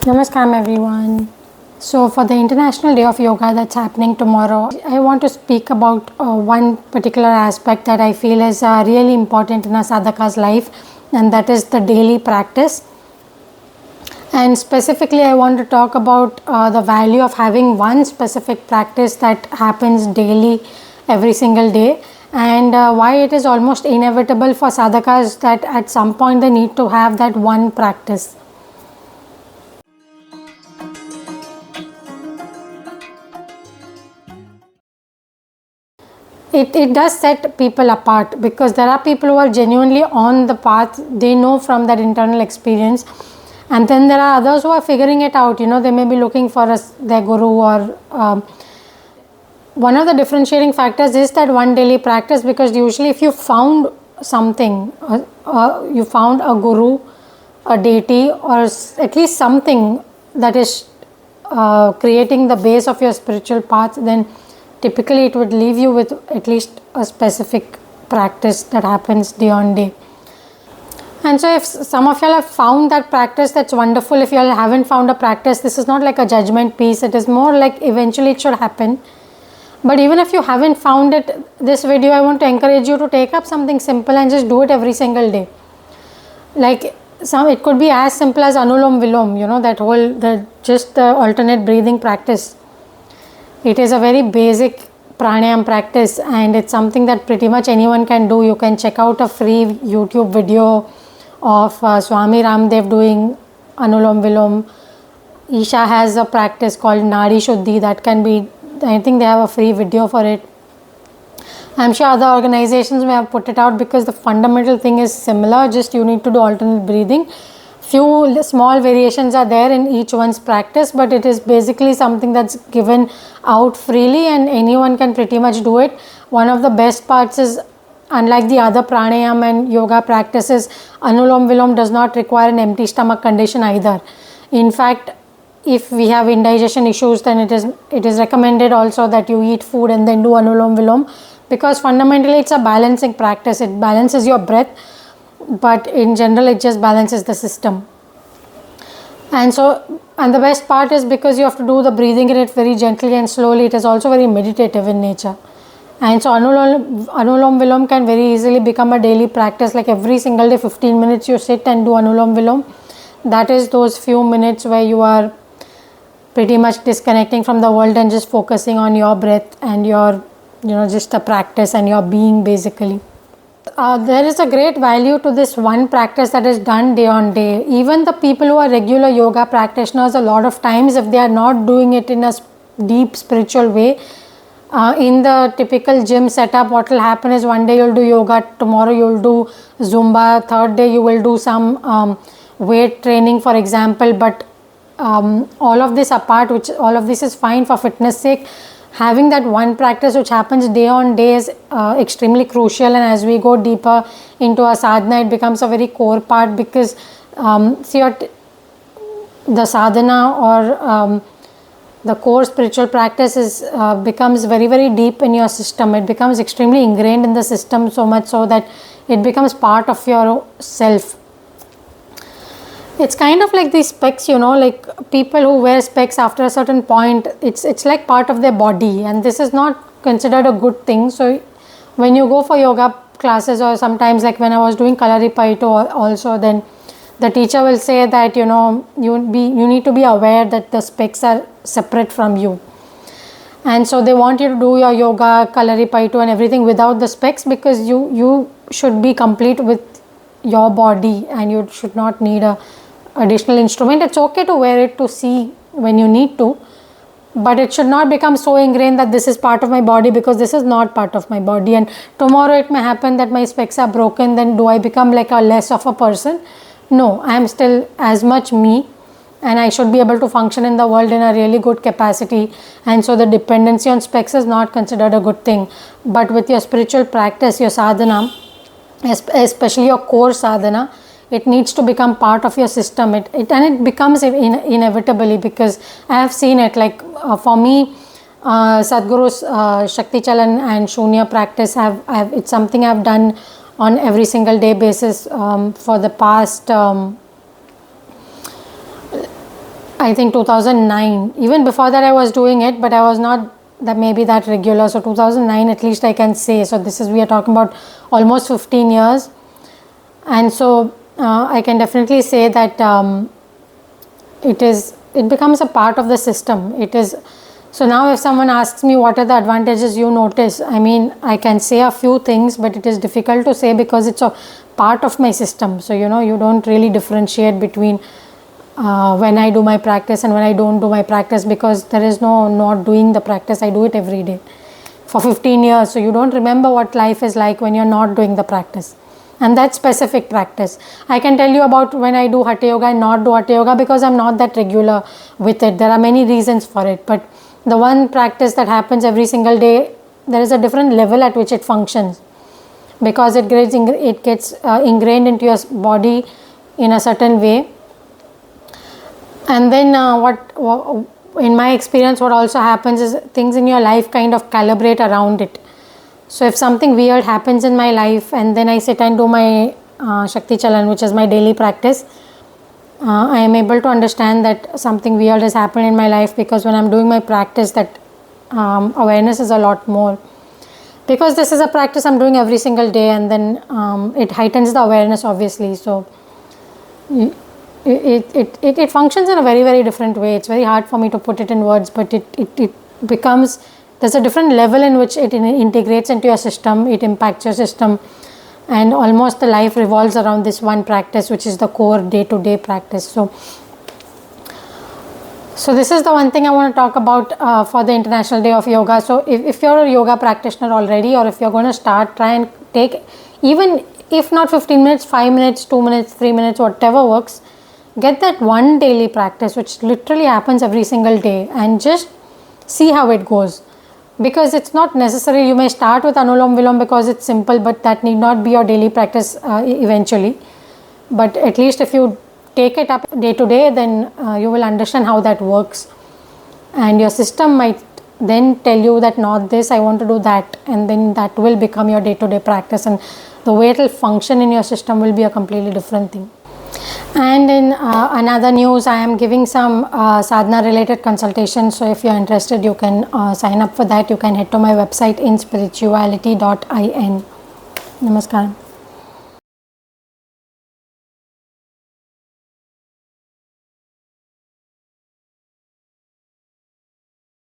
Namaskaram everyone. So for the International Day of Yoga that's happening tomorrow, I want to speak about one particular aspect that I feel is really important in a sadhaka's life, and that is the daily practice. And specifically I want to talk about the value of having one specific practice that happens daily, every single day, and why it is almost inevitable for sadhakas that at some point they need to have that one practice. It does set people apart, because there are people who are genuinely on the path, they know from that internal experience, and then there are others who are figuring it out. They may be looking for their guru, or one of the differentiating factors is that one daily practice, because usually if you found something, you found a guru, a deity, or at least something that is creating the base of your spiritual path, then typically it would leave you with at least a specific practice that happens day on day. And so if some of y'all have found that practice, that's wonderful. If y'all haven't found a practice, this is not like a judgment piece, it is more like eventually it should happen. But even if you haven't found it, this video I want to encourage you to take up something simple and just do it every single day. Like it could be as simple as Anulom Vilom, that whole the alternate breathing practice. It is a very basic pranayam practice, and it's something that pretty much anyone can do. You can check out a free YouTube video of Swami Ramdev doing Anulom Vilom. Isha has a practice called Nadi Shuddhi that can be, I think they have a free video for it. I'm sure other organizations may have put it out, because the fundamental thing is similar, just you need to do alternate breathing. Few small variations are there in each one's practice, but it is basically something that's given out freely and anyone can pretty much do it. One of the best parts is, unlike the other pranayam and yoga practices, Anulom Vilom does not require an empty stomach condition either. In fact, if we have indigestion issues, then it is recommended also that you eat food and then do Anulom Vilom, because fundamentally it's a balancing practice. It balances your breath, but in general it just balances the system. And the best part is, because you have to do the breathing in it very gently and slowly, it is also very meditative in nature. And so Anulom Vilom can very easily become a daily practice. Like every single day 15 minutes you sit and do Anulom Vilom. That is those few minutes where you are pretty much disconnecting from the world and just focusing on your breath and your just the practice and your being basically. There is a great value to this one practice that is done day on day. Even the people who are regular yoga practitioners, a lot of times if they are not doing it in a deep spiritual way, in the typical gym setup, what will happen is one day you'll do yoga, tomorrow you'll do Zumba, third day you will do some weight training, for example. But all of this apart, which all of this is fine for fitness sake, having that one practice which happens day on day is extremely crucial. And as we go deeper into our sadhana, it becomes a very core part, because the sadhana or the core spiritual practice becomes very, very deep in your system. It becomes extremely ingrained in the system, so much so that it becomes part of your self. It's kind of like these specs, like people who wear specs after a certain point, it's like part of their body, and this is not considered a good thing. So when you go for yoga classes, or sometimes like when I was doing Calibrating also, then the teacher will say that you need to be aware that the specs are separate from you, and so they want you to do your yoga, Calibrating and everything without the specs, because you should be complete with your body and you should not need a additional instrument. It's okay to wear it to see when you need to, but it should not become so ingrained that this is part of my body, because this is not part of my body. And tomorrow it may happen that my specs are broken, then do I become like a less of a person? No, I am still as much me, and I should be able to function in the world in a really good capacity. And so the dependency on specs is not considered a good thing. But with your spiritual practice, your sadhana, especially your core sadhana, it needs to become part of your system. It becomes inevitably, because I have seen it. Like for me, Sadhguru's Shakti, Chalan and Shoonya practice, it's something I've done on every single day basis for the past I think 2009. Even before that I was doing it, but I was not that regular. So 2009 at least I can say. So we are talking about almost 15 years. And so I can definitely say that it becomes a part of the system. So now if someone asks me what are the advantages you notice, I mean, I can say a few things, but it is difficult to say because it's a part of my system. So you don't really differentiate between when I do my practice and when I don't do my practice, because there is no not doing the practice. I do it every day for 15 years. So you don't remember what life is like when you're not doing the practice. And that's specific practice. I can tell you about when I do Hatha Yoga and not do Hatha Yoga because I'm not that regular with it. There are many reasons for it, but the one practice that happens every single day, there is a different level at which it functions, because it gets ingrained into your body in a certain way. And then in my experience, what also happens is things in your life kind of calibrate around it. So if something weird happens in my life and then I sit and do my Shakti Chalan, which is my daily practice, I am able to understand that something weird has happened in my life, because when I'm doing my practice, that awareness is a lot more. Because this is a practice I'm doing every single day, and then it heightens the awareness, obviously. So it functions in a very, very different way. It's very hard for me to put it in words, but it becomes, there's a different level in which it integrates into your system, it impacts your system, and almost the life revolves around this one practice, which is the core day-to-day practice. So this is the one thing I want to talk about for the International Day of Yoga. So if you're a yoga practitioner already, or if you're going to start, try and take, even if not 15 minutes, 5 minutes, 2 minutes, 3 minutes, whatever works, get that one daily practice which literally happens every single day, and just see how it goes. Because it's not necessary, you may start with Anulom Vilom because it's simple, but that need not be your daily practice eventually. But at least if you take it up day to day, then you will understand how that works, and your system might then tell you that not this, I want to do that, and then that will become your day to day practice, and the way it will function in your system will be a completely different thing. And in another news, I am giving some sadhana related consultations. So if you are interested, you can sign up for that. You can head to my website inspirituality.in. Namaskaram.